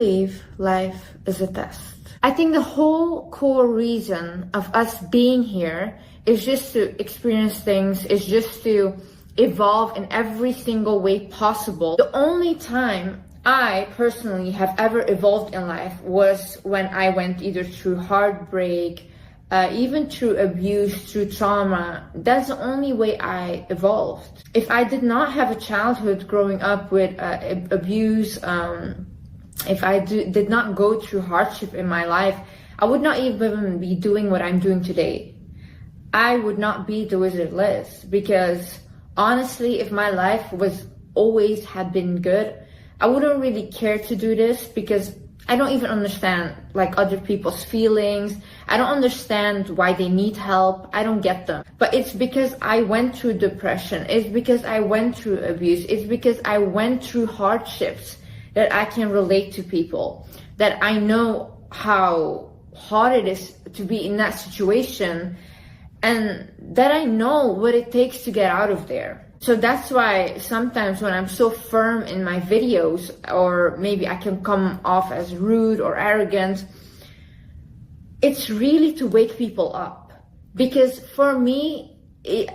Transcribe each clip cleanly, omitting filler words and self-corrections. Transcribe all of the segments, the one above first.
believe life is a test. I think the whole core reason of us being here is just to experience things, is just to evolve in every single way possible. The only time I personally have ever evolved in life was when I went either through heartbreak, even through abuse, through trauma. That's the only way I evolved. If I did not have a childhood growing up with abuse, if I did not go through hardship in my life, I would not even be doing what I'm doing today. I would not be the Wizard Liz, because honestly, if my life was always had been good, I wouldn't really care to do this, because I don't even understand like other people's feelings. I don't understand why they need help. I don't get them. But it's because I went through depression. It's because I went through abuse. It's because I went through hardships that I can relate to people, that I know how hard it is to be in that situation, and that I know what it takes to get out of there. So that's why sometimes when I'm so firm in my videos, or maybe I can come off as rude or arrogant, it's really to wake people up. Because for me,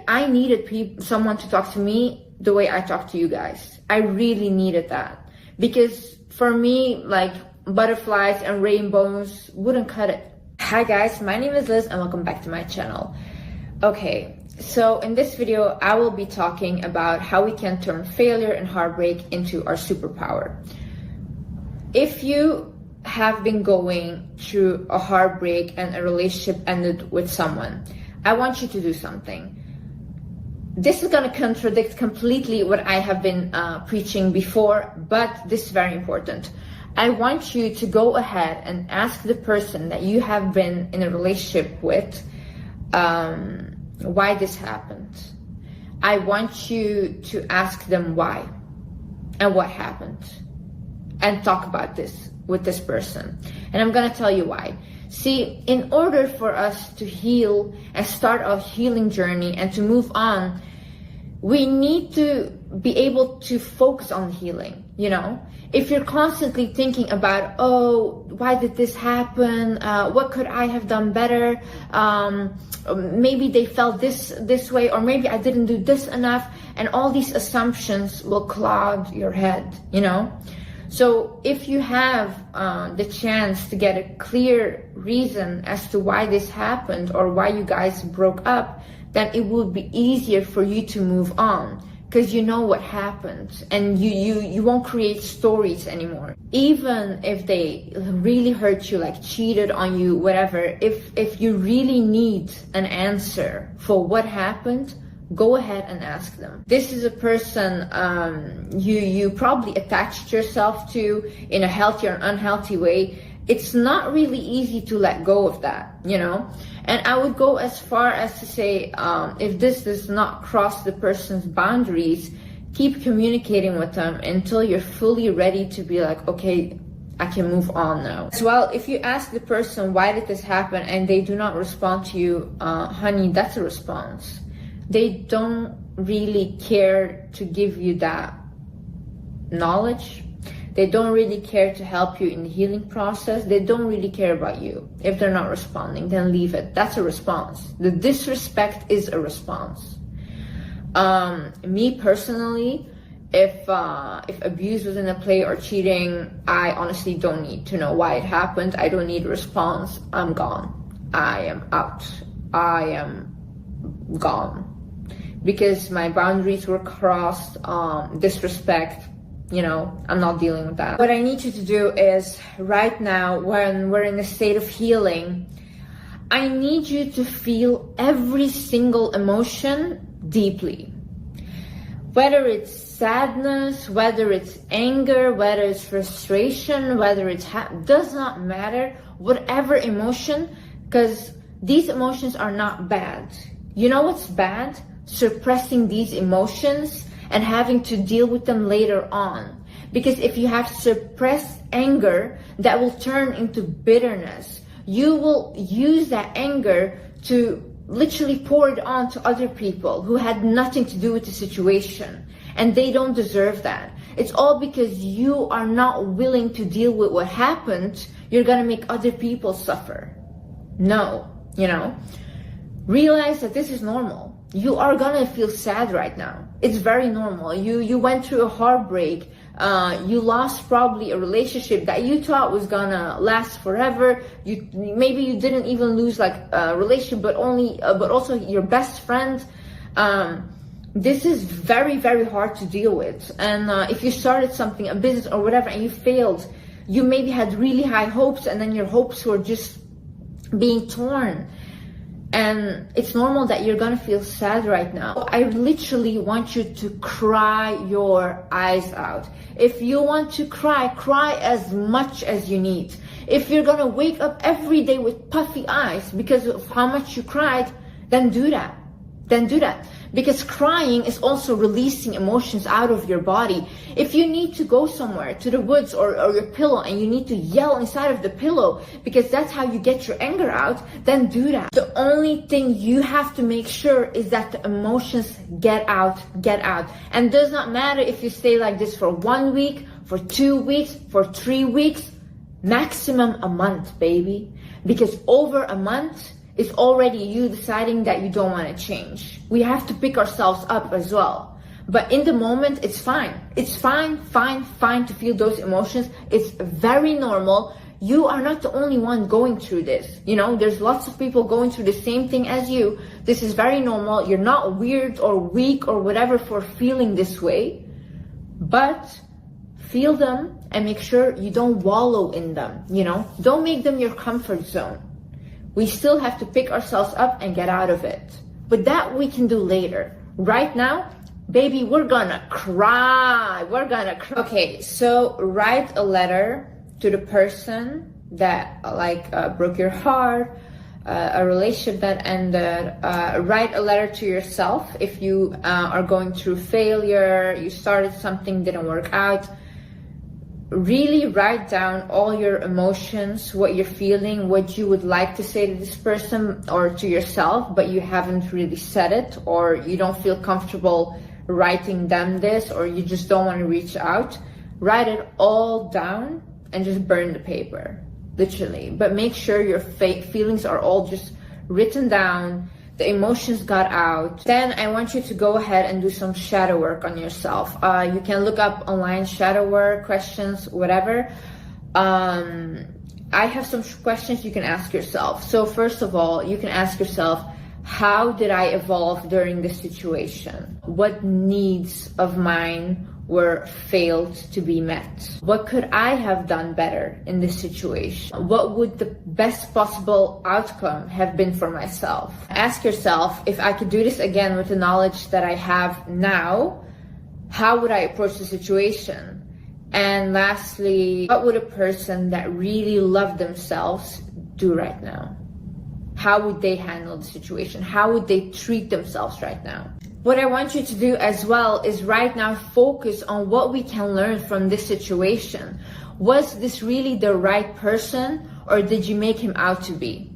I needed someone to talk to me the way I talk to you guys. I really needed that. Because for me, like butterflies and rainbows wouldn't cut it. Hi guys, my name is Liz and welcome back to my channel. Okay, so in this video, I will be talking about how we can turn failure and heartbreak into our superpower. If you have been going through a heartbreak and a relationship ended with someone, I want you to do something. This is going to contradict completely what I have been preaching before, but this is very important. I want you to go ahead and ask the person that you have been in a relationship with why this happened. I want you to ask them why and what happened, and talk about this with this person. And I'm going to tell you why. See, in order for us to heal and start our healing journey and to move on, we need to be able to focus on healing, you know? If you're constantly thinking about, oh, why did this happen? What could I have done better? Maybe they felt this way, or maybe I didn't do this enough. And all these assumptions will cloud your head, you know? So if you have the chance to get a clear reason as to why this happened or why you guys broke up, then it will be easier for you to move on, because you know what happened, and you won't create stories anymore. Even if they really hurt you, like cheated on you, whatever, if you really need an answer for what happened, go ahead and ask them. This is a person you probably attached yourself to in a healthy or unhealthy way. It's not really easy to let go of that, you know? And I would go as far as to say, if this does not cross the person's boundaries, keep communicating with them until you're fully ready to be like, okay, I can move on now. As well, if you ask the person, why did this happen, and they do not respond to you, honey, that's a response. They don't really care to give you that knowledge. They don't really care to help you in the healing process. They don't really care about you. If they're not responding, then leave it. That's a response. The disrespect is a response. Me personally, if abuse was in a play or cheating, I honestly don't need to know why it happened. I don't need a response. I'm gone. I am out. I am gone. Because my boundaries were crossed, disrespect, you know, I'm not dealing with that. What I need you to do is, right now, when we're in a state of healing, I need you to feel every single emotion deeply. Whether it's sadness, whether it's anger, whether it's frustration, whether it's does not matter, whatever emotion, because these emotions are not bad. You know what's bad? Suppressing these emotions and having to deal with them later on. Because if you have suppressed anger, that will turn into bitterness. You will use that anger to literally pour it on to other people who had nothing to do with the situation, and they don't deserve that. It's all because you are not willing to deal with what happened. You're gonna make other people suffer. No, you know, realize that this is normal. You are gonna feel sad right now. It's very normal. You went through a heartbreak. You lost probably a relationship that you thought was gonna last forever. Maybe you didn't even lose like a relationship, but also your best friend. This is very, very hard to deal with. And if you started something, a business or whatever, and you failed, you maybe had really high hopes, and then your hopes were just being torn. And it's normal that you're gonna feel sad right now. I literally want you to cry your eyes out. If you want to cry, cry as much as you need. If you're gonna wake up every day with puffy eyes because of how much you cried, then do that. Because crying is also releasing emotions out of your body. If you need to go somewhere, to the woods or your pillow, and you need to yell inside of the pillow because that's how you get your anger out, then do that. The only thing you have to make sure is that the emotions get out. And it does not matter if you stay like this for 1 week, for 2 weeks, for 3 weeks, maximum a month, baby. Because over a month, it's already you deciding that you don't want to change. We have to pick ourselves up as well. But in the moment, it's fine. It's fine to feel those emotions. It's very normal. You are not the only one going through this. You know, there's lots of people going through the same thing as you. This is very normal. You're not weird or weak or whatever for feeling this way. But feel them and make sure you don't wallow in them, you know? Don't make them your comfort zone. We still have to pick ourselves up and get out of it. But that we can do later. Right now, baby, we're gonna cry. Okay, so write a letter to the person that broke your heart, a relationship that ended. Write a letter to yourself if you are going through failure, you started something, didn't work out. Really write down all your emotions, what you're feeling, what you would like to say to this person or to yourself, but you haven't really said it, or you don't feel comfortable writing them this, or you just don't want to reach out. Write it all down and just burn the paper, literally. But make sure your feelings are all just written down, the emotions got out. Then I want you to go ahead and do some shadow work on yourself. You can look up online shadow work, questions, whatever. I have some questions you can ask yourself. So first of all, you can ask yourself, how did I evolve during this situation? What needs of mine were failed to be met? What could I have done better in this situation? What would the best possible outcome have been for myself? Ask yourself, if I could do this again with the knowledge that I have now, how would I approach the situation? And lastly, what would a person that really loved themselves do right now? How would they handle the situation? How would they treat themselves right now? What I want you to do as well is right now focus on what we can learn from this situation. Was this really the right person, or did you make him out to be?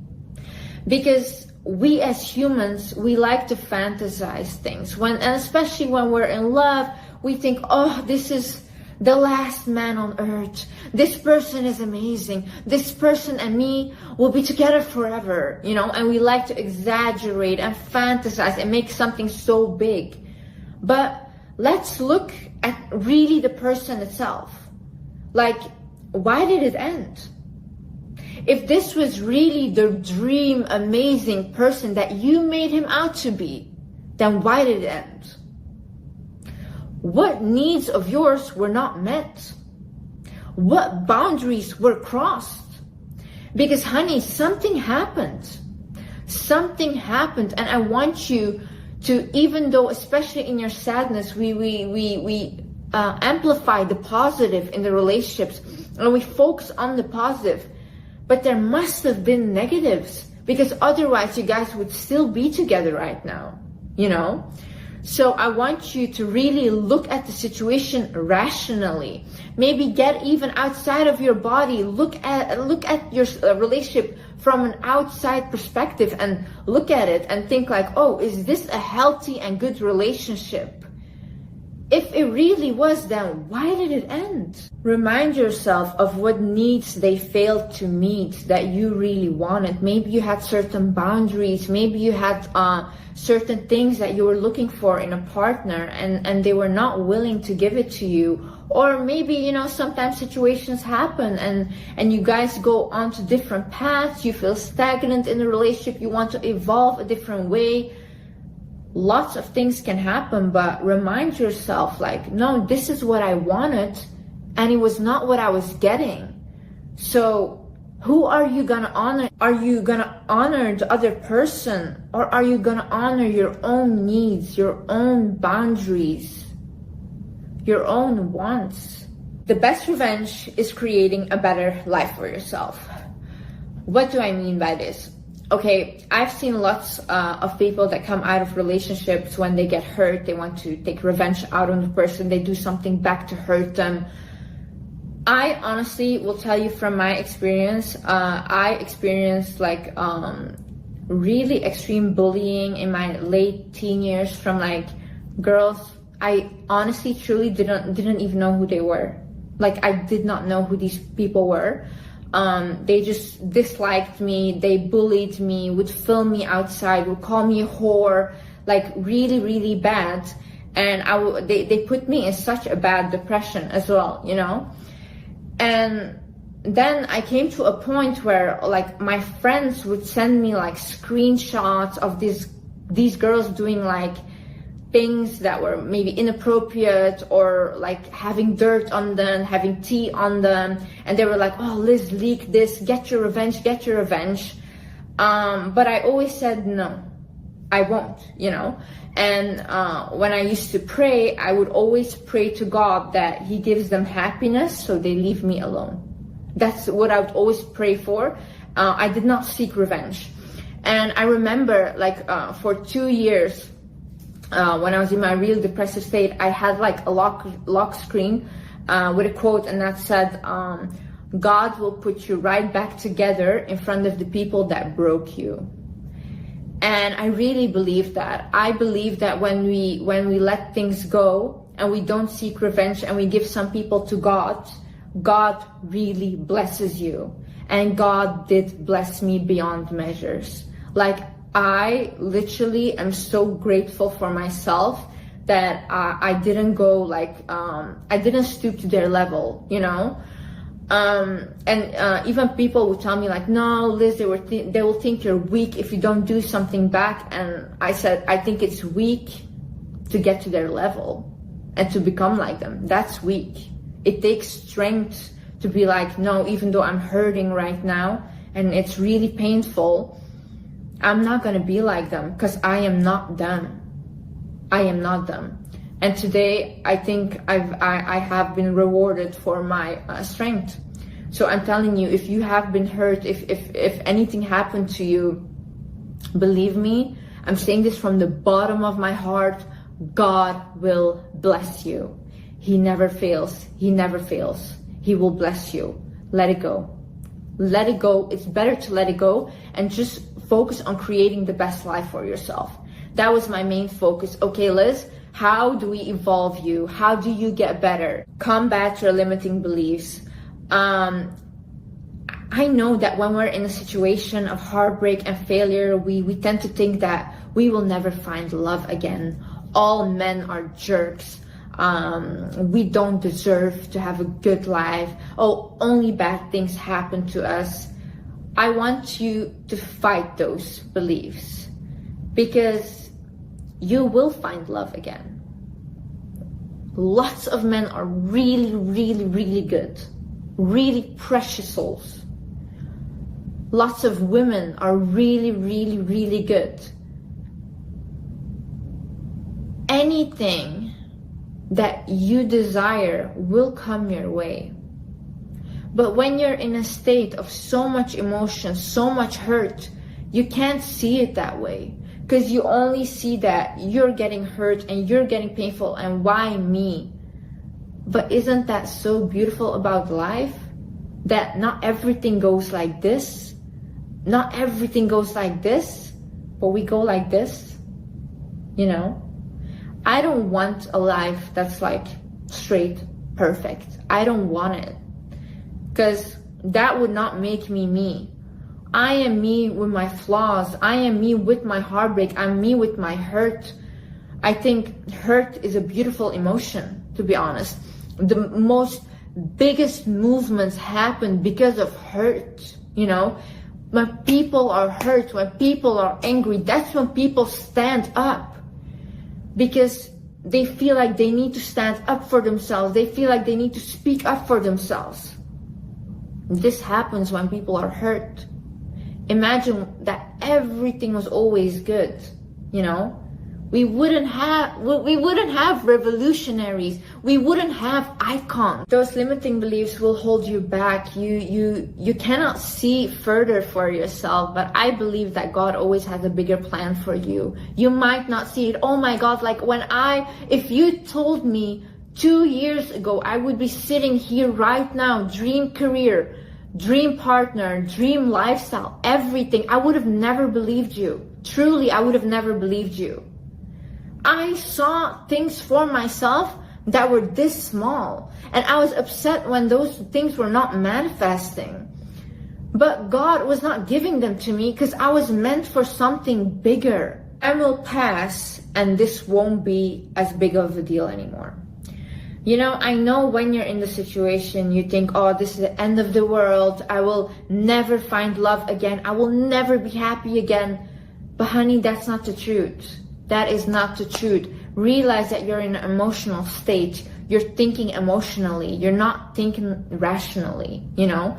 Because we as humans, we like to fantasize things. And especially when we're in love, we think, oh, this is the last man on earth. This person is amazing. This person and me will be together forever, you know, and we like to exaggerate and fantasize and make something so big. But let's look at really the person itself. Like, why did it end? If this was really the dream, amazing person that you made him out to be, then why did it end? What needs of yours were not met? What boundaries were crossed? Because honey, something happened. Something happened, and I want you to, even though, especially in your sadness, we amplify the positive in the relationships, and we focus on the positive. But there must have been negatives, because otherwise you guys would still be together right now, you know? So I want you to really look at the situation rationally. Maybe get even outside of your body. Look at your relationship from an outside perspective and look at it and think like, oh, is this a healthy and good relationship? If it really was, then why did it end? Remind yourself of what needs they failed to meet that you really wanted. Maybe you had certain boundaries. Maybe you had certain things that you were looking for in a partner, and they were not willing to give it to you. Or maybe, you know, sometimes situations happen and you guys go on to different paths. You feel stagnant in the relationship. You want to evolve a different way. Lots of things can happen, but remind yourself, like, no, this is what I wanted and it was not what I was getting. So who are you gonna honor? Are you gonna honor the other person, or are you gonna honor your own needs, your own boundaries, your own wants? The best revenge is creating a better life for yourself. What do I mean by this? Okay, I've seen lots of people that come out of relationships when they get hurt. They want to take revenge out on the person. They do something back to hurt them. I honestly will tell you from my experience, I experienced like really extreme bullying in my late teen years from like girls. I honestly truly didn't even know who they were. Like, I did not know who these people were. They just disliked me, they bullied me, would film me outside, would call me a whore, like really, really bad. And they put me in such a bad depression as well, you know? And then I came to a point where like my friends would send me like screenshots of these girls doing like things that were maybe inappropriate, or like having dirt on them, having tea on them, and they were like, oh, Liz, leak this, get your revenge, get your revenge. But I always said, no, I won't, you know? And when I used to pray, I would always pray to God that He gives them happiness so they leave me alone. That's what I would always pray for. I did not seek revenge. And I remember like for 2 years, when I was in my real depressive state, I had like a lock screen with a quote, and that said, God will put you right back together in front of the people that broke you. And I really believe that. I believe that when we let things go and we don't seek revenge and we give some people to God, God really blesses you. And God did bless me beyond measures. Like, I literally am so grateful for myself that I didn't go like, I didn't stoop to their level, you know? And even people would tell me like, no, Liz, they will think you're weak if you don't do something back. And I said, I think it's weak to get to their level and to become like them. That's weak. It takes strength to be like, no, even though I'm hurting right now and it's really painful, I'm not gonna be like them, because I am not them. I am not them. And today, I think I have been rewarded for my strength. So I'm telling you, if you have been hurt, if anything happened to you, believe me, I'm saying this from the bottom of my heart, God will bless you. He never fails. He never fails. He will bless you. Let it go. Let it go. It's better to let it go and just focus on creating the best life for yourself. That was my main focus. Okay, Liz, how do we evolve you? How do you get better? Combat your limiting beliefs. I know that when we're in a situation of heartbreak and failure, we tend to think that we will never find love again. All men are jerks. We don't deserve to have a good life. Oh, only bad things happen to us. I want you to fight those beliefs, because you will find love again. Lots of men are really, really, really good, really precious souls. Lots of women are really, really, really good. Anything that you desire will come your way. But when you're in a state of so much emotion, so much hurt, you can't see it that way, because you only see that you're getting hurt and you're getting painful, and why me? But isn't that so beautiful about life? That not everything goes like this. Not everything goes like this, but we go like this, you know? I don't want a life that's like straight perfect. I don't want it, because that would not make me me. I am me with my flaws. I am me with my heartbreak. I'm me with my hurt. I think hurt is a beautiful emotion, to be honest. The most biggest movements happen because of hurt, you know? When people are hurt, when people are angry, that's when people stand up, because they feel like they need to stand up for themselves. They feel like they need to speak up for themselves. This happens when people are hurt. Imagine that everything was always good, you know? We wouldn't have revolutionaries. We wouldn't have icons. Those limiting beliefs will hold you back. You cannot see further for yourself, but I believe that God always has a bigger plan for you. You might not see it. Oh my God, like if you told me 2 years ago, I would be sitting here right now, dream career, dream partner, dream lifestyle, everything, I would have never believed you. Truly, I would have never believed you. I saw things for myself that were this small, and I was upset when those things were not manifesting. But God was not giving them to me because I was meant for something bigger. Time will pass and this won't be as big of a deal anymore. You know, I know when you're in the situation, you think, oh, this is the end of the world. I will never find love again. I will never be happy again. But honey, that's not the truth. That is not the truth. Realize that you're in an emotional state. You're thinking emotionally. You're not thinking rationally, you know?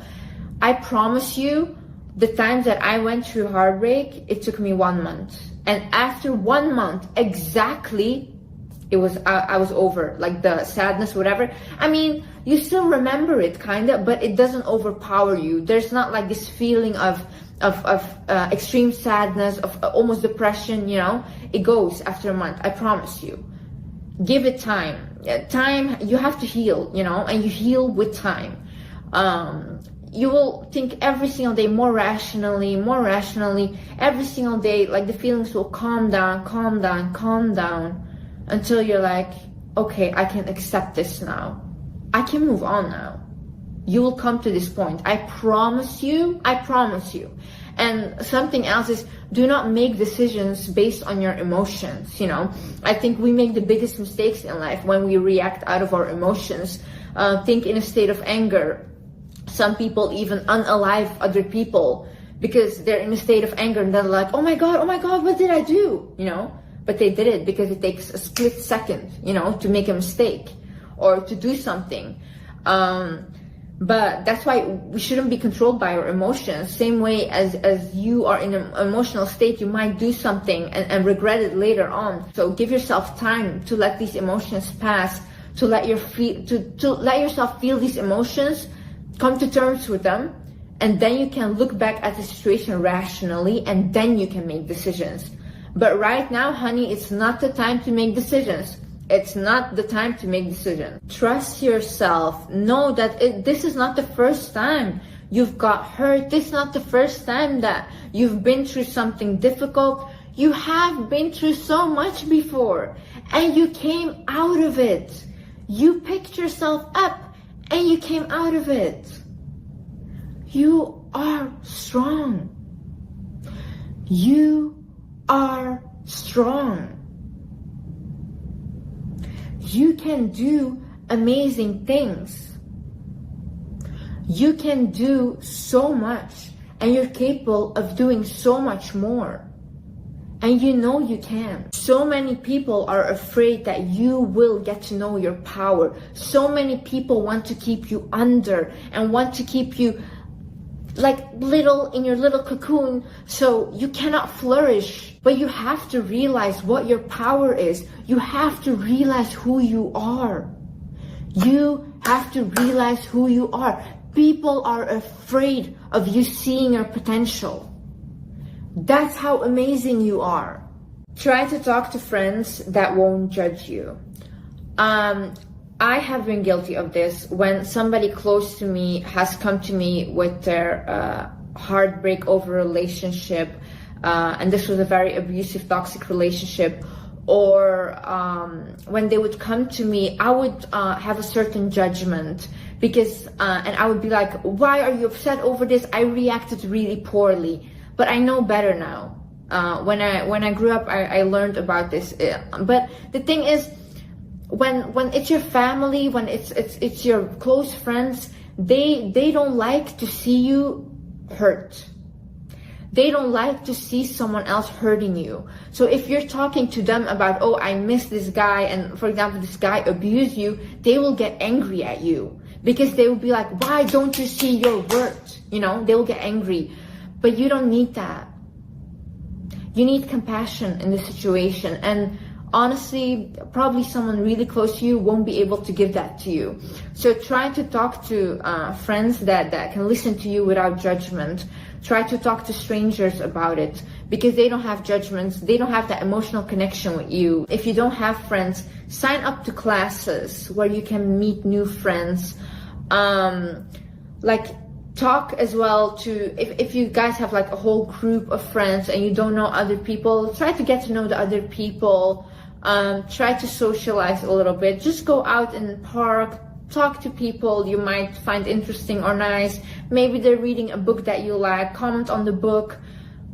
I promise you, the times that I went through heartbreak, it took me 1 month. And after 1 month, exactly, I was over, like the sadness, whatever. I mean, you still remember it kind of, but it doesn't overpower you. There's not like this feeling of extreme sadness, of almost depression, you know. It goes after a month, I promise you. Give it time. Time, you have to heal, you know, and you heal with time. You will think every single day more rationally, every single day, like the feelings will calm down, until you're like, okay, I can accept this now. I can move on now. You will come to this point. I promise you. And something else is, do not make decisions based on your emotions, you know. I think we make the biggest mistakes in life when we react out of our emotions. Think in a state of anger. Some people even unalive other people because they're in a state of anger and they're like, oh my God, what did I do? You know, but they did it because it takes a split second, you know, to make a mistake or to do something. But that's why we shouldn't be controlled by our emotions. Same way as you are in an emotional state, you might do something and regret it later on. So give yourself time to let these emotions pass, to let yourself feel these emotions, come to terms with them, and then you can look back at the situation rationally, and then you can make decisions. But right now, honey, it's not the time to make decisions. It's not the time to make decisions. Trust yourself. Know that this is not the first time you've got hurt. This is not the first time that you've been through something difficult. You have been through so much before, and you came out of it. You picked yourself up and you came out of it. You are strong. You are strong. You can do amazing things. You can do so much, and you're capable of doing so much more. And you know you can. So many people are afraid that you will get to know your power. So many people want to keep you under and want to keep you like little in your little cocoon so you cannot flourish. But you have to realize what your power is. You have to realize who you are. You have to realize who you are. People are afraid of you seeing your potential. That's how amazing you are. Try to talk to friends that won't judge you. I have been guilty of this. When somebody close to me has come to me with their heartbreak over a relationship, and this was a very abusive, toxic relationship, or when they would come to me, I would have a certain judgment, because and I would be like, why are you upset over this? I reacted really poorly, but I know better now. When I grew up, I learned about this. But the thing is, when it's your family, when it's your close friends, they don't like to see you hurt. They don't like to see someone else hurting you. So if you're talking to them about, oh, I miss this guy, and for example, this guy abused you, they will get angry at you, because they will be like, why don't you see your worth? You know, they will get angry. But you don't need that. You need compassion in the situation. And honestly, probably someone really close to you won't be able to give that to you. So try to talk to friends that can listen to you without judgment. Try to talk to strangers about it, because they don't have judgments. They don't have that emotional connection with you. If you don't have friends, sign up to classes where you can meet new friends. Like, talk as well to, if you guys have like a whole group of friends and you don't know other people, try to get to know the other people. Try to socialize a little bit. Just go out in the park, talk to people you might find interesting or nice. Maybe they're reading a book that you like, comment on the book,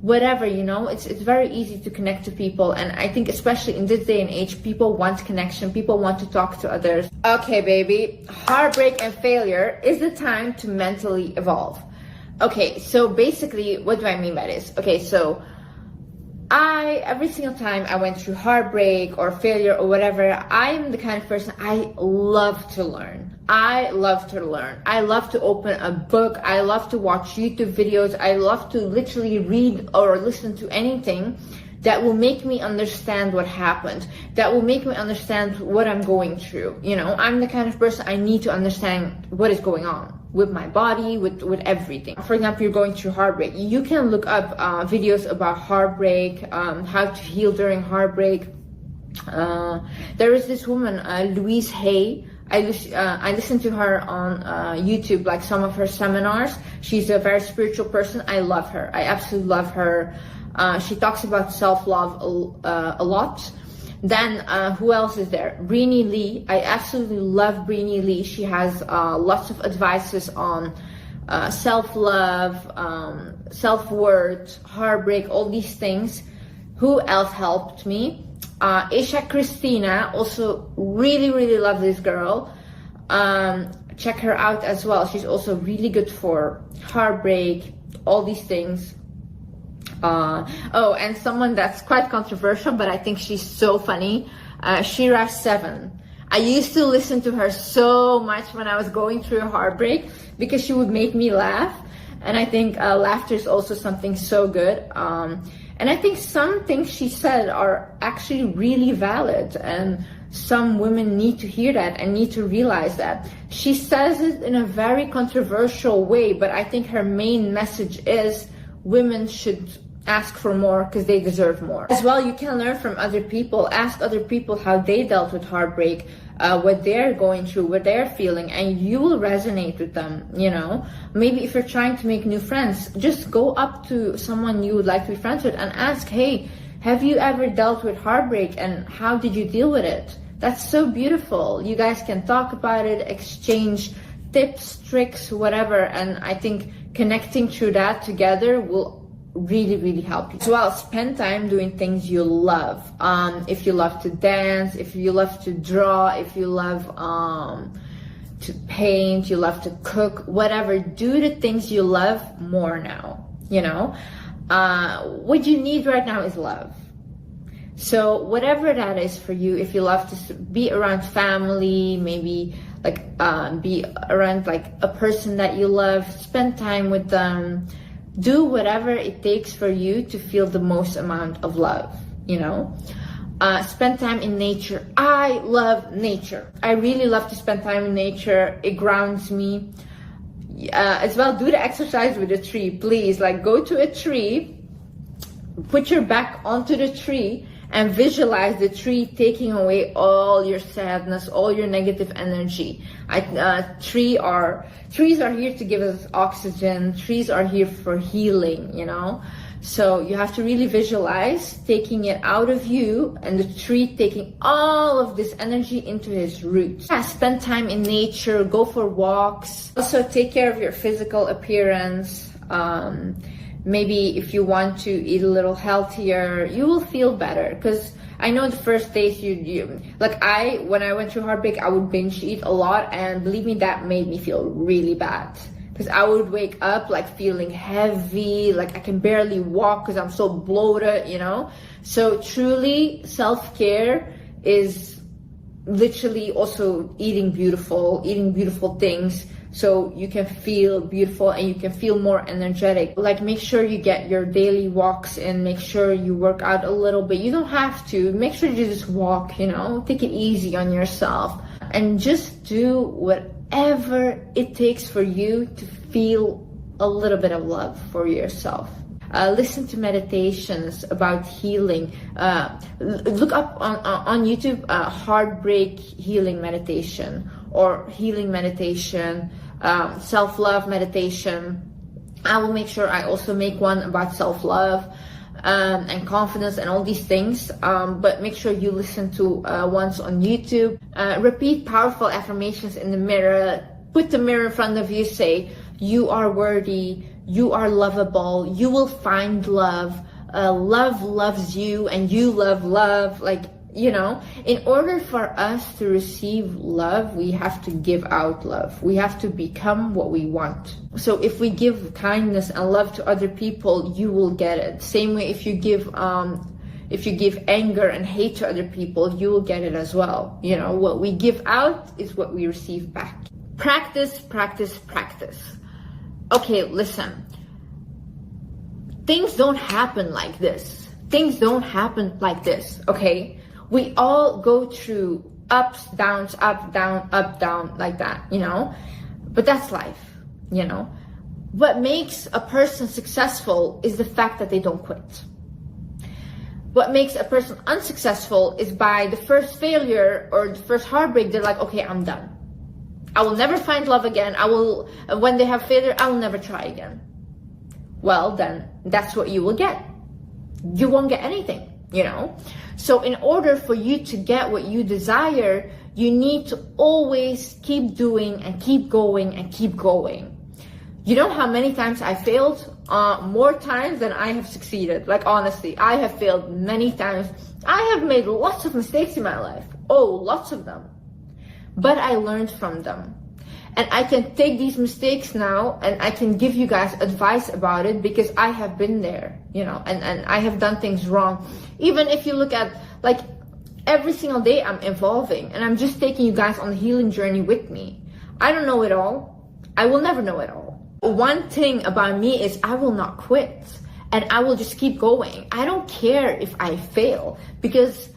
whatever, you know. It's very easy to connect to people, and I think especially in this day and age, people want connection, people want to talk to others. Okay, baby, heartbreak and failure is the time to mentally evolve. Okay, so basically, what do I mean by this? Okay, so every single time I went through heartbreak or failure or whatever, I'm the kind of person, I love to learn. I love to learn. I love to open a book. I love to watch YouTube videos. I love to literally read or listen to anything that will make me understand what happened, that will make me understand what I'm going through. You know, I'm the kind of person, I need to understand what is going on with my body, with everything. For example, you're going through heartbreak. You can look up videos about heartbreak, how to heal during heartbreak. There is this woman, Louise Hay. I listen to her on YouTube, like some of her seminars. She's a very spiritual person. I love her. I absolutely love her. She talks about self-love a lot. Then who else is there? Brené Lee. I absolutely love Brené Lee. She has lots of advices on self-love, self-worth, heartbreak, all these things. Who else helped me? Isha Christina, also really love this girl. Check her out as well. She's also really good for heartbreak, all these things. Oh, and someone that's quite controversial, but I think she's so funny, Shira 7. I used to listen to her so much when I was going through a heartbreak, because she would make me laugh, and I think laughter is also something so good. And I think some things she said are actually really valid, and some women need to hear that and need to realize that. She says it in a very controversial way, but I think her main message is women should ask for more because they deserve more. As well, you can learn from other people. Ask other people how they dealt with heartbreak, what they're going through, what they're feeling, and you will resonate with them, you know. Maybe if you're trying to make new friends, just go up to someone you would like to be friends with and ask, hey, have you ever dealt with heartbreak and how did you deal with it? That's so beautiful. You guys can talk about it, exchange tips, tricks, whatever, and I think connecting through that together will really help you. As well, spend time doing things you love. If you love to dance, if you love to draw, if you love to paint, you love to cook, whatever, do the things you love more now, you know. What you need right now is love. So whatever that is for you, if you love to be around family, maybe like be around like a person that you love, spend time with them. Do whatever it takes for you to feel the most amount of love, you know. Spend time in nature. I love nature. I really love to spend time in nature. It grounds me. As well, do the exercise with a tree, please. Like, go to a tree, put your back onto the tree, and visualize the tree taking away all your sadness, all your negative energy. Trees are here to give us oxygen. Trees are here for healing, you know. So you have to really visualize taking it out of you and the tree taking all of this energy into his roots. Yeah, spend time in nature, go for walks. Also take care of your physical appearance. Maybe if you want to eat a little healthier, you will feel better. Because I know the first days when I went through Heartbreak, I would binge eat a lot, and believe me, that made me feel really bad. Because I would wake up like feeling heavy, like I can barely walk because I'm so bloated, you know? So truly, self-care is literally also eating beautiful things, so you can feel beautiful and you can feel more energetic. Like, make sure you get your daily walks in, make sure you work out a little bit. You don't have to, make sure you just walk, you know, take it easy on yourself, and just do whatever it takes for you to feel a little bit of love for yourself. Listen to meditations about healing. Look up on YouTube Heartbreak healing meditation, or healing meditation, self-love meditation. I will make sure I also make one about self-love and confidence and all these things, but make sure you listen to ones on YouTube. Repeat powerful affirmations in the mirror. Put the mirror in front of you, say, you are worthy, you are lovable, you will find love, love loves you, and you love love. Like, you know, in order for us to receive love, we have to give out love. We have to become what we want. So if we give kindness and love to other people, you will get it. Same way, if you give anger and hate to other people, you will get it as well. You know, what we give out is what we receive back. Practice, practice, practice. Okay, listen. Things don't happen like this. Things don't happen like this, okay? We all go through ups, downs, up, down, like that, you know? But that's life, you know? What makes a person successful is the fact that they don't quit. What makes a person unsuccessful is by the first failure or the first heartbreak, they're like, okay, I'm done. I will never find love again. When they have failure, I will never try again. Well, then that's what you will get. You won't get anything, you know? So in order for you to get what you desire, you need to always keep doing and keep going and keep going. You know how many times I failed? More times than I have succeeded. Like, honestly, I have failed many times. I have made lots of mistakes in my life. Oh, lots of them. But I learned from them. And I can take these mistakes now and I can give you guys advice about it because I have been there, you know, and I have done things wrong. Even if you look at, like, every single day I'm evolving and I'm just taking you guys on the healing journey with me. I don't know it all. I will never know it all. One thing about me is I will not quit and I will just keep going. I don't care if I fail because,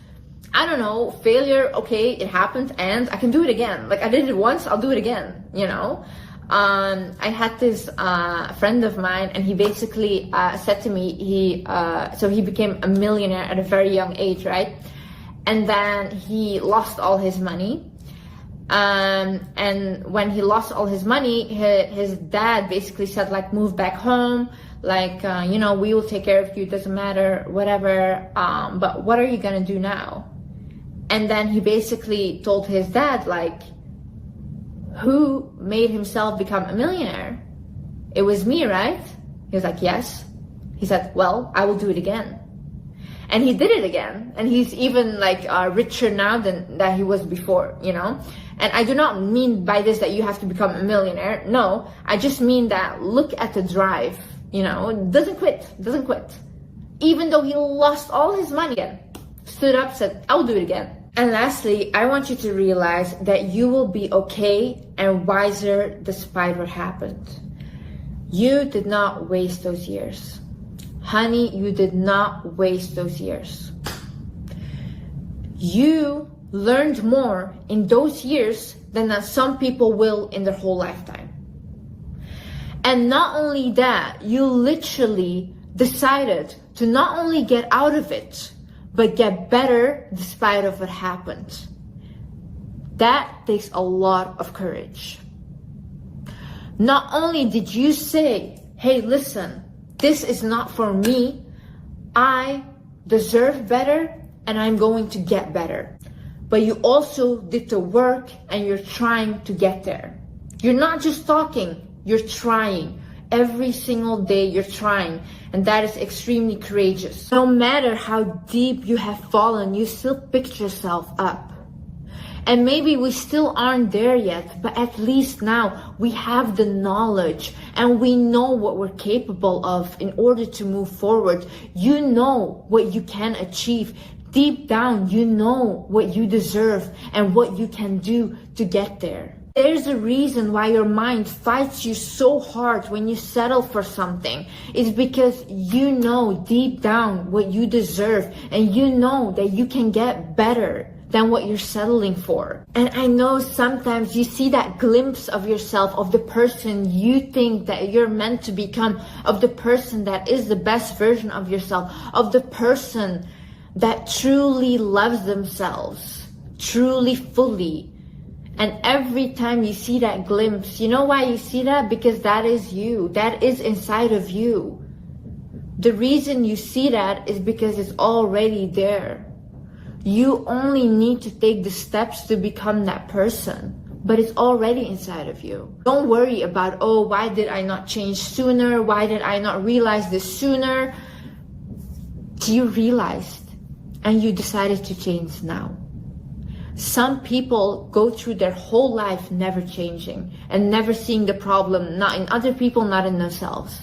I don't know, failure, okay, it happened and I can do it again. Like, I did it once, I'll do it again, you know? I had this friend of mine and he basically said to me, so he became a millionaire at a very young age, right? And then he lost all his money. And when he lost all his money, his dad basically said, like, move back home. Like, you know, we will take care of you, it doesn't matter, whatever. But what are you gonna do now? And then he basically told his dad, like, who made himself become a millionaire? It was me, right? He was like, yes. He said, well, I will do it again. And he did it again. And he's even, like, richer now than that he was before, you know? And I do not mean by this that you have to become a millionaire. No, I just mean that look at the drive, you know? Doesn't quit. Even though he lost all his money again. Stood up, said, I will do it again. And lastly, I want you to realize that you will be okay and wiser despite what happened. You did not waste those years. Honey, you did not waste those years. You learned more in those years than that some people will in their whole lifetime. And not only that, you literally decided to not only get out of it, but get better despite of what happened. That takes a lot of courage. Not only did you say, hey, listen, this is not for me. I deserve better and I'm going to get better. But you also did the work and you're trying to get there. You're not just talking, you're trying. Every single day you're trying, and that is extremely courageous. No matter how deep you have fallen, you still picked yourself up. And maybe we still aren't there yet, but at least now we have the knowledge and we know what we're capable of in order to move forward. You know what you can achieve. Deep down, you know what you deserve and what you can do to get there. There's a reason why your mind fights you so hard when you settle for something. It's because you know deep down what you deserve and you know that you can get better than what you're settling for. And I know sometimes you see that glimpse of yourself, of the person you think that you're meant to become, of the person that is the best version of yourself, of the person that truly loves themselves, truly fully. And every time you see that glimpse, you know why you see that? Because that is you. That is inside of you. The reason you see that is because it's already there. You only need to take the steps to become that person. But it's already inside of you. Don't worry about, oh, why did I not change sooner? Why did I not realize this sooner? You realized and you decided to change now. Some people go through their whole life never changing and never seeing the problem, not in other people, not in themselves.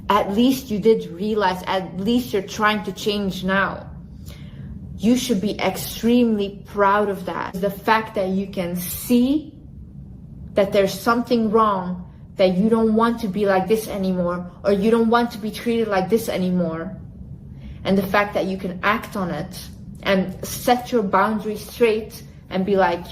At least you did realize, at least you're trying to change now. You should be extremely proud of that. The fact that you can see that there's something wrong, that you don't want to be like this anymore, or you don't want to be treated like this anymore. And the fact that you can act on it and set your boundaries straight and be like,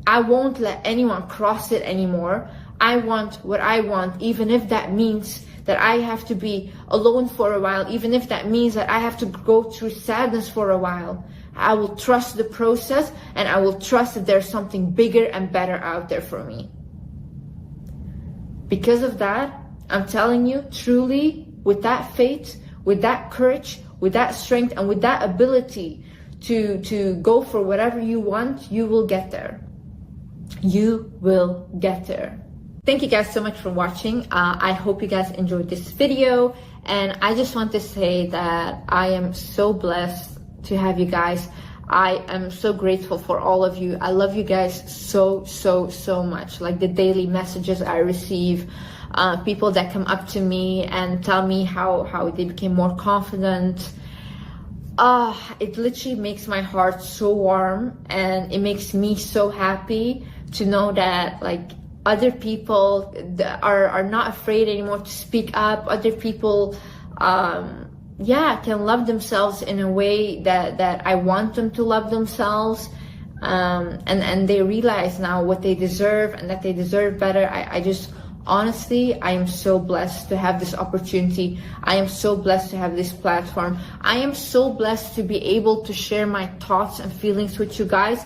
I won't let anyone cross it anymore. I want what I want, even if that means that I have to be alone for a while, even if that means that I have to go through sadness for a while. I will trust the process and I will trust that there's something bigger and better out there for me. Because of that, I'm telling you, truly, with that faith, with that courage, with that strength, and with that ability to go for whatever you want, you will get there. You will get there. Thank you guys so much for watching. I hope you guys enjoyed this video. And I just want to say that I am so blessed to have you guys. I am so grateful for all of you. I love you guys so, so, so much. Like the daily messages I receive, people that come up to me and tell me how they became more confident. It literally makes my heart so warm, and it makes me so happy to know that like other people are not afraid anymore to speak up. Other people can love themselves in a way that I want them to love themselves, and they realize now what they deserve and that they deserve better. I just honestly, I am so blessed to have this opportunity. I am so blessed to have this platform. I am so blessed to be able to share my thoughts and feelings with you guys.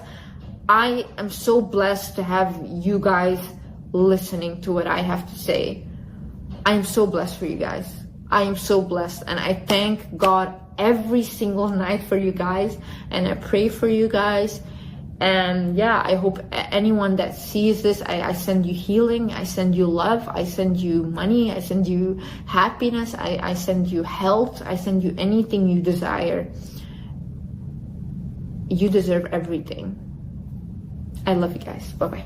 I am so blessed to have you guys listening to what I have to say. I am so blessed for you guys. I am so blessed, and I thank God every single night for you guys, and I pray for you guys. And yeah, I hope anyone that sees this, I send you healing, I send you love, I send you money, I send you happiness, I send you health, I send you anything you desire. You deserve everything. I love you guys. Bye-bye.